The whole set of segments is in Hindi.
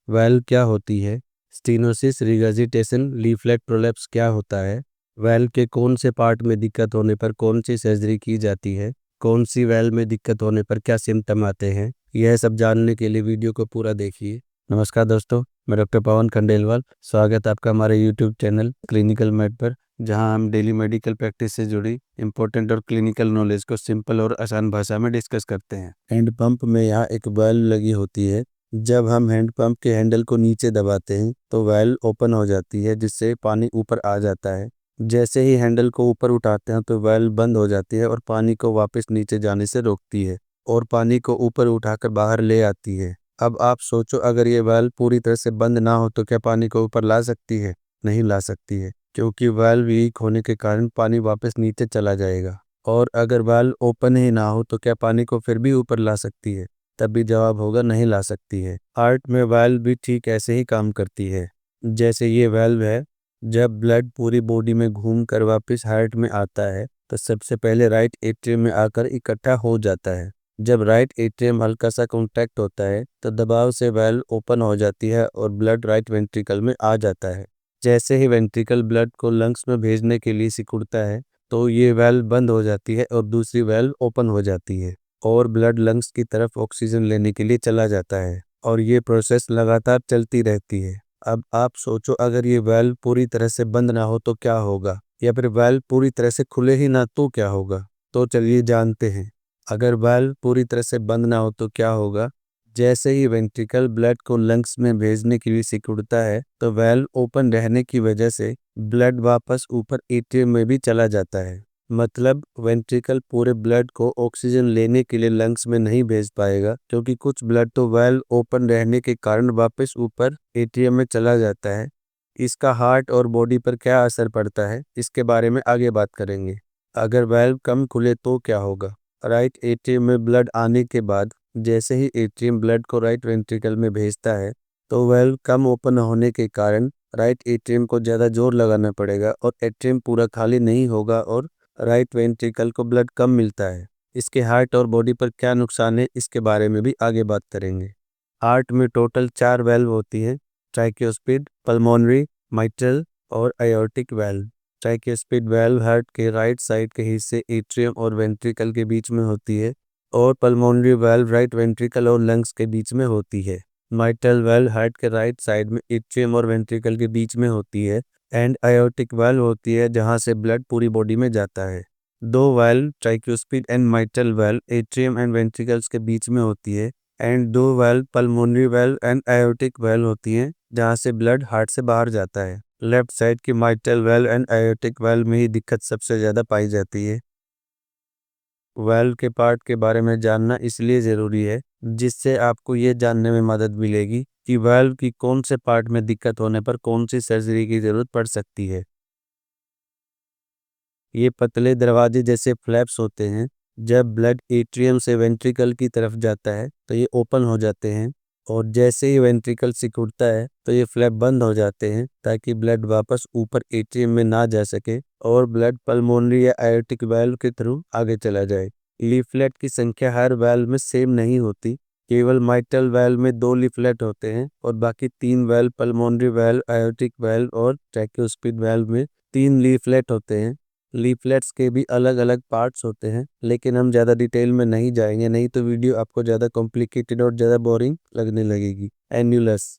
वेल क्या होती है? स्टीनोसिस, रिगर्जिटेशन, लीफलेट प्रोलेप्स क्या होता है? वेल के कौन से पार्ट में दिक्कत होने पर कौन सी सर्जरी की जाती है? कौन सी वेल में दिक्कत होने पर क्या सिम्टम आते हैं? यह सब जानने के लिए वीडियो को पूरा देखिए। नमस्कार दोस्तों, मैं डॉक्टर पवन खंडेलवाल। स्वागत है आपका हमारे यूट्यूब चैनल क्लिनिकल मेड पर, जहां हम डेली मेडिकल प्रैक्टिस से जुड़ी इंपॉर्टेंट और क्लिनिकल नॉलेज को सिंपल और आसान भाषा में डिस्कस करते हैं। हैंड पंप में यहाँ एक वेल्व लगी होती है। जब हम हैंड पंप के हैंडल को नीचे दबाते हैं तो वेल्व ओपन हो जाती है, जिससे पानी ऊपर आ जाता है। जैसे ही हैंडल को ऊपर उठाते हैं तो वेल्व बंद हो जाती है और पानी को वापस नीचे जाने से रोकती है और पानी को ऊपर उठाकर बाहर ले आती है। अब आप सोचो, अगर ये वेल्व पूरी तरह से बंद ना हो तो क्या पानी को ऊपर ला सकती है? नहीं ला सकती है, क्योंकि वाल्व वीक होने के कारण पानी वापस नीचे चला जाएगा। और अगर वाल्व ओपन ही ना हो तो क्या पानी को फिर भी ऊपर ला सकती है? तब भी जवाब होगा नहीं ला सकती है। हार्ट में वाल्व भी ठीक ऐसे ही काम करती है। जैसे ये वाल्व है, जब ब्लड पूरी बॉडी में घूम कर वापस हार्ट में आता है तो सबसे पहले राइट एट्रियम में आकर इकट्ठा हो जाता है। जब राइट एट्रियम हल्का सा कॉन्टैक्ट होता है तो दबाव से वाल्व ओपन हो जाती है और ब्लड राइट वेंट्रिकल में आ जाता है। जैसे ही वेंट्रिकल ब्लड को लंग्स में भेजने के लिए सिकुड़ता है तो ये वाल्व बंद हो जाती है और दूसरी वाल्व ओपन हो जाती है और ब्लड लंग्स की तरफ ऑक्सीजन लेने के लिए चला जाता है और ये प्रोसेस लगातार चलती रहती है। अब आप सोचो, अगर ये वाल्व पूरी तरह से बंद ना हो तो क्या होगा, या फिर वाल्व पूरी तरह से खुले ही ना तो क्या होगा? तो चलिए जानते हैं। अगर वाल्व पूरी तरह से बंद ना हो तो क्या होगा? जैसे ही वेंट्रिकल ब्लड को लंग्स में भेजने के लिए सिकुड़ता है तो वाल्व ओपन रहने की वजह से ब्लड वापस ऊपर एट्रियम में भी चला जाता है। मतलब वेंट्रिकल पूरे ब्लड को ऑक्सीजन लेने के लिए लंग्स में नहीं भेज पाएगा, क्योंकि कुछ ब्लड तो वाल्व ओपन रहने के कारण वापस ऊपर एट्रियम में चला जाता है। इसका हार्ट और बॉडी पर क्या असर पड़ता है, इसके बारे में आगे बात करेंगे। अगर वाल्व कम खुले तो क्या होगा? राइट एट्रियम में ब्लड आने के बाद जैसे ही एट्रियम ब्लड को राइट वेंट्रिकल में भेजता है तो वाल्व कम ओपन होने के कारण राइट एट्रियम को ज़्यादा जोर लगाना पड़ेगा और एट्रियम पूरा खाली नहीं होगा और राइट वेंट्रिकल को ब्लड कम मिलता है। इसके हार्ट और बॉडी पर क्या नुकसान है, इसके बारे में भी आगे बात करेंगे। हार्ट में टोटल 4 वाल्व होती हैं: ट्राइक्योस्पिड, पल्मोनरी, माइट्रल और आयोर्टिक वाल्व। ट्राइक्योस्पिड वाल्व हार्ट के राइट साइड के हिस्से एट्रियम और वेंट्रिकल के बीच में होती है और पल्मोनरी वाल्व राइट वेंट्रिकल और लंग्स के बीच में होती है। माइट्रल वाल्व हार्ट के राइट साइड में एट्रियम और वेंट्रिकल के बीच में होती है एंड आयोर्टिक वाल्व होती है जहां से ब्लड पूरी बॉडी में जाता है। दो valve tricuspid and mitral valve atrium and ventricles के बीच में होती है एंड दो valve pulmonary valve and aortic valve होती हैं जहां से ब्लड हार्ट से बाहर जाता है। लेफ्ट साइड की mitral valve and aortic valve में ही दिक्कत सबसे ज़्यादा पाई जाती है। वाल्व के पार्ट के बारे में जानना इसलिए ज़रूरी है जिससे आपको ये जानने में मदद मिलेगी कि वाल्व की कौन से पार्ट में दिक्कत होने पर कौन सी सर्जरी की ज़रूरत पड़ सकती है। ये पतले दरवाजे जैसे फ्लैप्स होते हैं। जब ब्लड एट्रियम से वेंट्रिकल की तरफ जाता है तो ये ओपन हो जाते हैं और जैसे ही वेंट्रिकल सिकुड़ता है तो ये फ्लैप बंद हो जाते हैं ताकि ब्लड वापस ऊपर एट्रियम में ना जा सके और ब्लड पल्मोनरी या आयोटिक वाल्व के थ्रू आगे चला जाए। लीफलेट की संख्या हर वाल्व में सेम नहीं होती। केवल माइट्रल वाल्व में 2 लीफलेट होते हैं और बाकी 3 valve pulmonary valve, aortic valve और ट्रैकियोस्पिड वाल्व में 3 लीफलेट होते हैं। लीफलेट्स के भी अलग अलग पार्ट्स होते हैं, लेकिन हम ज़्यादा डिटेल में नहीं जाएंगे, नहीं तो वीडियो आपको ज़्यादा कॉम्प्लिकेटेड और ज़्यादा बोरिंग लगने लगेगी। एन्यूलस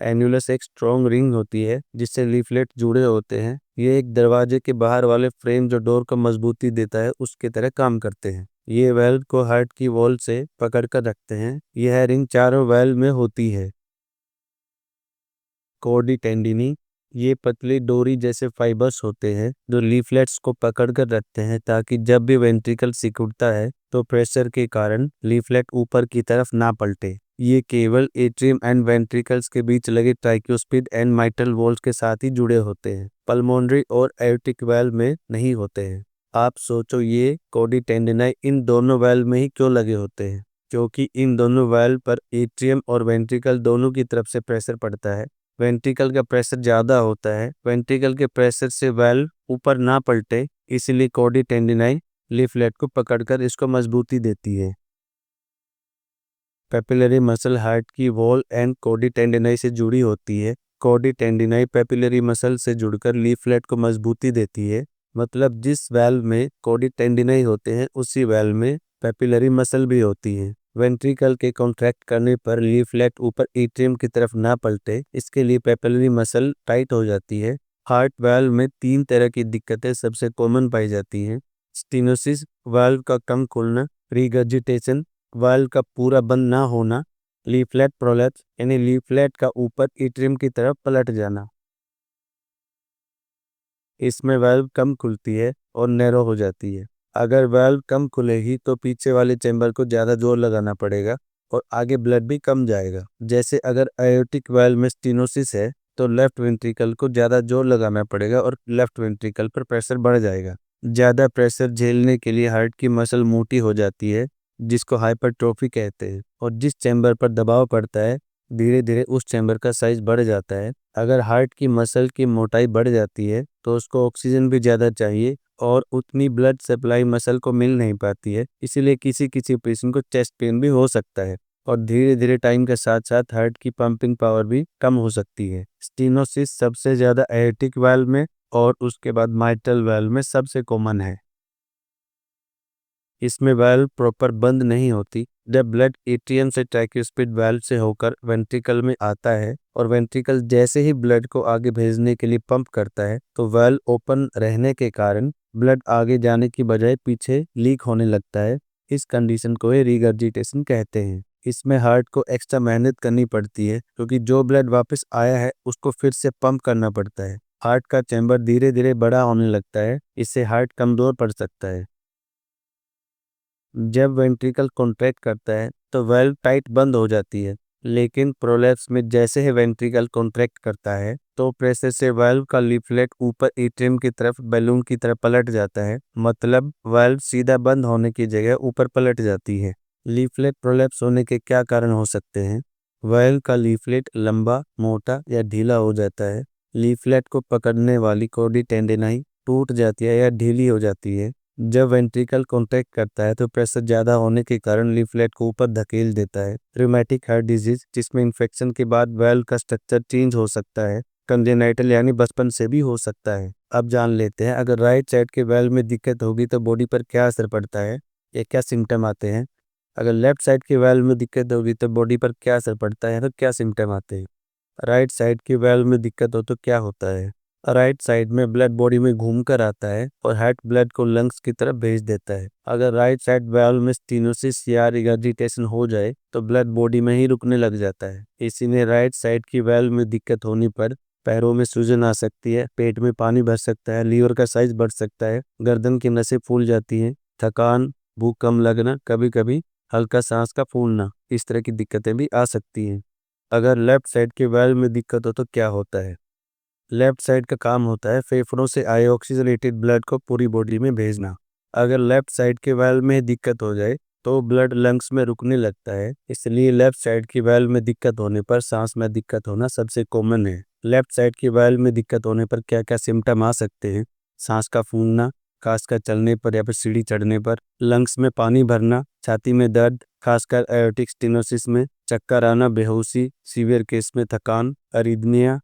एन्यूलस एक स्ट्रॉन्ग रिंग होती है जिससे लीफलेट जुड़े होते हैं। ये एक दरवाजे के बाहर वाले फ्रेम जो डोर को मजबूती देता है उसके तरह काम करते हैं। ये वेल्व को हार्ट की वॉल से पकड़ कर रखते हैं। यह रिंग चारों वेल्व में होती है। कॉर्डी टेंडिनी ये पतली डोरी जैसे फाइबर्स होते हैं जो लीफलेट्स को पकड़ कर रखते हैं ताकि जब भी वेंट्रिकल सिकुड़ता है तो प्रेशर के कारण लीफलेट ऊपर की तरफ ना पलटे। ये केवल एट्रियम एंड वेंट्रिकल्स के बीच लगे ट्राइक्योस्पिड एंड माइट्रल वॉल्स के साथ ही जुड़े होते हैं, पल्मोनरी और एयोर्टिक वाल्व में नहीं होते हैं। आप सोचो, ये कॉर्डी टेंडिनाई इन दोनों वाल्व में ही क्यों लगे होते हैं? क्योंकि इन दोनों वाल्व पर एट्रियम और वेंट्रिकल दोनों की तरफ से प्रेशर पड़ता है। वेंट्रिकल का प्रेशर ज़्यादा होता है। वेंट्रिकल के प्रेशर से वाल्व ऊपर ना पलटे, इसलिए कॉर्डी टेंडिनाई लीफलेट को पकड़कर इसको मजबूती देती है। पेपिलरी मसल हार्ट की वॉल एंड कॉडी टेंडिनाई से जुड़ी होती है। कॉडी टेंडिनाई पेपिलरी मसल से जुड़कर लीफलेट को मजबूती देती है। मतलब जिस वैल्व में कॉडी टेंडिनाई होते हैं उसी वैल्व में पेपिलरी मसल भी होती है। वेंट्रिकल के कॉन्ट्रैक्ट करने पर लीफलेट ऊपर एट्रियम की तरफ ना पलटे, इसके लिए पेपिलरी मसल टाइट हो जाती है। हार्ट वाल्व में 3 तरह की दिक्कतें सबसे कॉमन पाई जाती हैं। स्टीनोसिस, वाल्व का कम खुलना। रिगर्जिटेशन, वाल्व का पूरा बंद ना होना। लीफलेट प्रोलैप्स यानी लीफलेट का ऊपर एट्रियम की तरफ पलट जाना। इसमें वाल्व कम खुलती है और नैरो हो जाती है। अगर वाल्व कम खुलेगी तो पीछे वाले चैम्बर को ज़्यादा जोर लगाना पड़ेगा और आगे ब्लड भी कम जाएगा। जैसे अगर एयोर्टिक वाल्व में स्टीनोसिस है तो लेफ्ट वेंट्रिकल को ज़्यादा जोर लगाना पड़ेगा और लेफ्ट वेंट्रिकल पर प्रेशर बढ़ जाएगा। ज़्यादा प्रेशर झेलने के लिए हार्ट की मसल मोटी हो जाती है, जिसको हाइपरट्रोफी कहते हैं, और जिस चैम्बर पर दबाव पड़ता है धीरे धीरे उस चैम्बर का साइज बढ़ जाता है। अगर हार्ट की मसल की मोटाई बढ़ जाती है तो उसको ऑक्सीजन भी ज़्यादा चाहिए और उतनी ब्लड सप्लाई मसल को मिल नहीं पाती है, इसीलिए किसी किसी पेशेंट को चेस्ट पेन भी हो सकता है। और धीरे धीरे टाइम के साथ साथ हार्ट की पंपिंग पावर भी कम हो सकती है। स्टीनोसिस सबसे ज़्यादा एयोर्टिक वाल्व में और उसके बाद माइट्रल वाल्व में सबसे कॉमन है। इसमें वाल्व प्रॉपर बंद नहीं होती। जब ब्लड एट्रियम से ट्राइक्यूस्पिड वाल्व से होकर वेंट्रिकल में आता है और वेंट्रिकल जैसे ही ब्लड को आगे भेजने के लिए पंप करता है तो वाल्व ओपन रहने के कारण ब्लड आगे जाने की बजाय पीछे लीक होने लगता है। इस कंडीशन को ही रिगर्जिटेशन कहते हैं। इसमें हार्ट को एक्स्ट्रा मेहनत करनी पड़ती है क्योंकि जो ब्लड वापस आया है उसको फिर से पंप करना पड़ता है। हार्ट का चैम्बर धीरे धीरे बड़ा होने लगता है, इससे हार्ट कमजोर पड़ सकता है। जब वेंट्रिकल कॉन्ट्रैक्ट करता है तो वाल्व टाइट बंद हो जाती है, लेकिन प्रोलैप्स में जैसे ही वेंट्रिकल कॉन्ट्रैक्ट करता है तो प्रेशर से वाल्व का लीफलेट ऊपर एट्रियम की तरफ बैलून की तरफ पलट जाता है। मतलब वाल्व सीधा बंद होने की जगह ऊपर पलट जाती है। लीफलेट प्रोलैप्स होने के क्या कारण हो सकते हैं? वाल्व का लीफलेट लंबा, मोटा या ढीला हो जाता है। लीफलेट को पकड़ने वाली कॉडी टेंडिनाई टूट जाती है या ढीली हो जाती है। जब वेंट्रिकल कॉन्ट्रैक्ट करता है तो प्रेशर ज़्यादा होने के कारण लीफलेट को ऊपर धकेल देता है। रिमेटिक हार्ट डिजीज, जिसमें इन्फेक्शन के बाद वाल्व का स्ट्रक्चर चेंज हो सकता है। कंजेनाइटल यानी बचपन से भी हो सकता है। अब जान लेते हैं अगर राइट साइड के वाल्व में दिक्कत होगी तो बॉडी पर क्या असर पड़ता है या क्या सिम्टम आते हैं। अगर लेफ्ट साइड के वाल्व में दिक्कत होगी तो बॉडी पर क्या असर पड़ता है तो क्या सिम्टम आते हैं। राइट साइड के वाल्व में दिक्कत हो तो क्या होता है। राइट साइड में ब्लड बॉडी में घूम कर आता है और हार्ट ब्लड को लंग्स की तरफ भेज देता है। अगर राइट साइड वाल्व में स्टीनोसिस या रिगर्जिटेशन हो जाए तो ब्लड बॉडी में ही रुकने लग जाता है। इसीलिए राइट साइड की वाल्व में दिक्कत होने पर पैरों में सूजन आ सकती है, पेट में पानी भर सकता है, लीवर का साइज बढ़ सकता है, गर्दन की नसें फूल जाती हैं, थकान, भूख कम लगना, कभी कभी हल्का सांस का फूलना, इस तरह की दिक्कतें भी आ सकती हैं। अगर लेफ्ट साइड के वाल्व में दिक्कत हो तो क्या होता है। लेफ्ट साइड का काम होता है फेफड़ों से आए ऑक्सीजनेटेड ब्लड को पूरी बॉडी में भेजना। अगर लेफ्ट साइड के वाल्व में दिक्कत हो जाए तो ब्लड लंग्स में रुकने लगता है, इसलिए लेफ्ट साइड की वाल्व में दिक्कत होने पर सांस में दिक्कत होना सबसे कॉमन है। लेफ्ट साइड की वाल्व में दिक्कत होने पर क्या क्या सिम्टम आ सकते हैं। सांस का फूलना, खासकर चलने पर या फिर सीढ़ी चढ़ने पर, लंग्स में पानी भरना, छाती में दर्द खासकर एयोर्टिक स्टेनोसिस में, चक्कर आना, बेहोशी, सीवियर केस में थकान, अरिदमिया।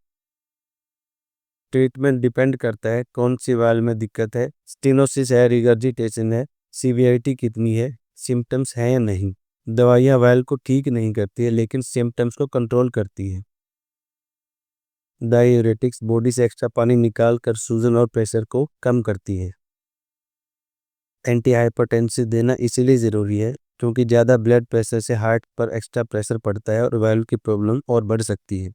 ट्रीटमेंट डिपेंड करता है कौन सी वाल्व में दिक्कत है, स्टेनोसिस है, रिगर्जिटेशन है, सीवियरिटी कितनी है, सिम्टम्स हैं या नहीं। दवाइयाँ वाल्व को ठीक नहीं करती है लेकिन सिम्टम्स को कंट्रोल करती है। डाययूरेटिक्स बॉडी से एक्स्ट्रा पानी निकाल कर सूजन और प्रेशर को कम करती है। एंटी हाइपरटेंसिव देना इसीलिए ज़रूरी है क्योंकि ज़्यादा ब्लड प्रेशर से हार्ट पर एक्स्ट्रा प्रेशर पड़ता है और वाल्व की प्रॉब्लम और बढ़ सकती है।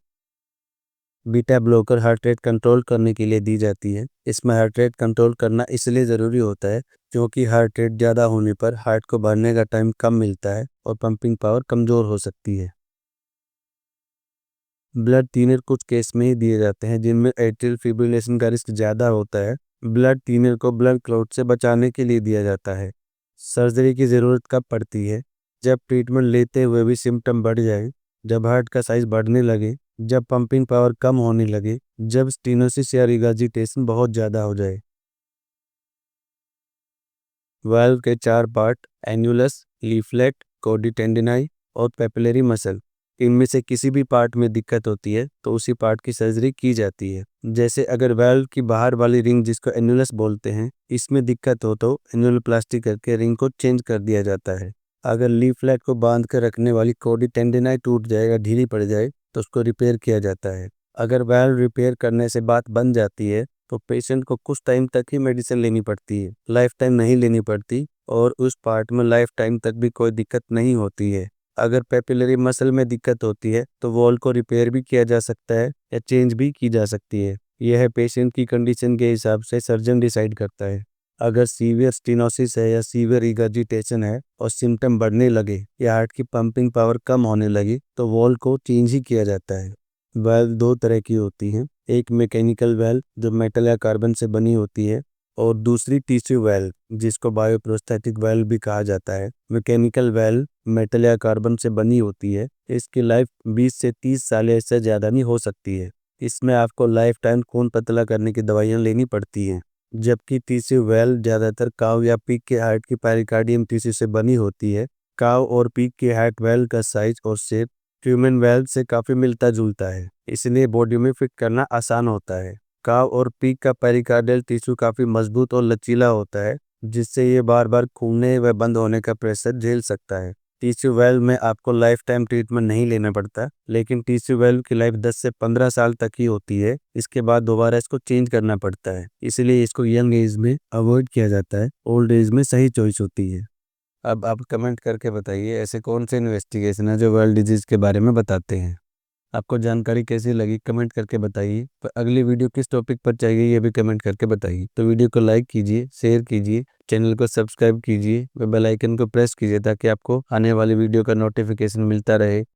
Beta blocker heart rate control करने के लिए दी जाती है। इसमें हार्ट रेट कंट्रोल करना इसलिए ज़रूरी होता है क्योंकि हार्ट रेट ज़्यादा होने पर हार्ट को भरने का टाइम कम मिलता है और पंपिंग पावर कमज़ोर हो सकती है। ब्लड थिनर कुछ केस में ही दिए जाते हैं जिनमें एट्रियल फिब्रिलेशन का रिस्क ज़्यादा होता है। ब्लड थिनर को ब्लड क्लॉट से बचाने के लिए दिया जाता है। सर्जरी की ज़रूरत कब पड़ती है? जब ट्रीटमेंट लेते हुए भी सिम्टम बढ़ जाए, जब हार्ट का साइज बढ़ने लगे, जब पंपिंग पावर कम होने लगे, जब स्टीनोसिस या रिगर्जिटेशन बहुत ज़्यादा हो जाए। वाल्व के 4 पार्ट: एन्युलस, लीफलेट, कॉडी टेंडिनाई, और पेपिलरी मसल, इनमें से किसी भी पार्ट में दिक्कत होती है तो उसी पार्ट की सर्जरी की जाती है। जैसे अगर वाल्व की बाहर वाली रिंग, जिसको एन्युलस बोलते हैं, इसमें दिक्कत हो तो एन्युलोप्लास्टी करके रिंग को चेंज कर दिया जाता है। अगर लीफलेट को बांध कर रखने वाली कॉडी टेंडिनाई टूट जाए या ढीली पड़ जाए तो उसको रिपेयर किया जाता है। अगर वाल्व रिपेयर करने से बात बन जाती है तो पेशेंट को कुछ टाइम तक ही मेडिसिन लेनी पड़ती है, लाइफ टाइम नहीं लेनी पड़ती, और उस पार्ट में लाइफ टाइम तक भी कोई दिक्कत नहीं होती है। अगर पेपिलरी मसल में दिक्कत होती है तो वॉल को रिपेयर भी किया जा सकता है या चेंज भी की जा सकती है। यह पेशेंट की कंडीशन के हिसाब से सर्जन डिसाइड करता है। अगर सीवियर स्टेनोसिस है या सीवियर रिगर्जिटेशन है और सिम्टम बढ़ने लगे या हार्ट की पंपिंग पावर कम होने लगी तो वॉल को चेंज ही किया जाता है। वाल्व दो तरह की होती हैं, एक मैकेनिकल वाल्व जो मेटल या कार्बन से बनी होती है, और दूसरी टिश्यू वाल्व जिसको बायोप्रोस्थेटिक वाल्व भी कहा जाता है। मैकेनिकल वाल्व मेटल या कार्बन से बनी होती है, इसकी लाइफ 20 से 30 साल या इससे ज़्यादा नहीं हो सकती है। इसमें आपको लाइफ टाइम खून पतला करने की दवाइयाँ लेनी पड़ती हैं। जबकि टिश्यू वाल्व ज़्यादातर काव या पीक के हार्ट की पेरिकार्डियम टिश्यू से बनी होती है। काव और पीक के हार्ट वाल्व का साइज और शेप ह्यूमन वाल्व से काफ़ी मिलता जुलता है, इसलिए बॉडी में फिट करना आसान होता है। काव और पीक का पेरिकार्डियल टिश्यू काफ़ी मजबूत और लचीला होता है, जिससे ये बार बार खूनने व बंद होने का प्रेशर झेल सकता है। टिश्यू वाल्व में आपको लाइफ टाइम ट्रीटमेंट नहीं लेना पड़ता, लेकिन टिश्यू वाल्व की लाइफ 10 से 15 साल तक ही होती है। इसके बाद दोबारा इसको चेंज करना पड़ता है, इसलिए इसको यंग एज में अवॉइड किया जाता है, ओल्ड एज में सही चॉइस होती है। अब आप कमेंट करके बताइए ऐसे कौन से इन्वेस्टिगेशन है जो वर्ल्ड डिजीज़ के बारे में बताते हैं। आपको जानकारी कैसी लगी कमेंट करके बताइए। पर अगली वीडियो किस टॉपिक पर चाहिए ये भी कमेंट करके बताइए। तो वीडियो को लाइक कीजिए, शेयर कीजिए, चैनल को सब्सक्राइब कीजिए व बेल आइकन को प्रेस कीजिए ताकि आपको आने वाली वीडियो का नोटिफिकेशन मिलता रहे।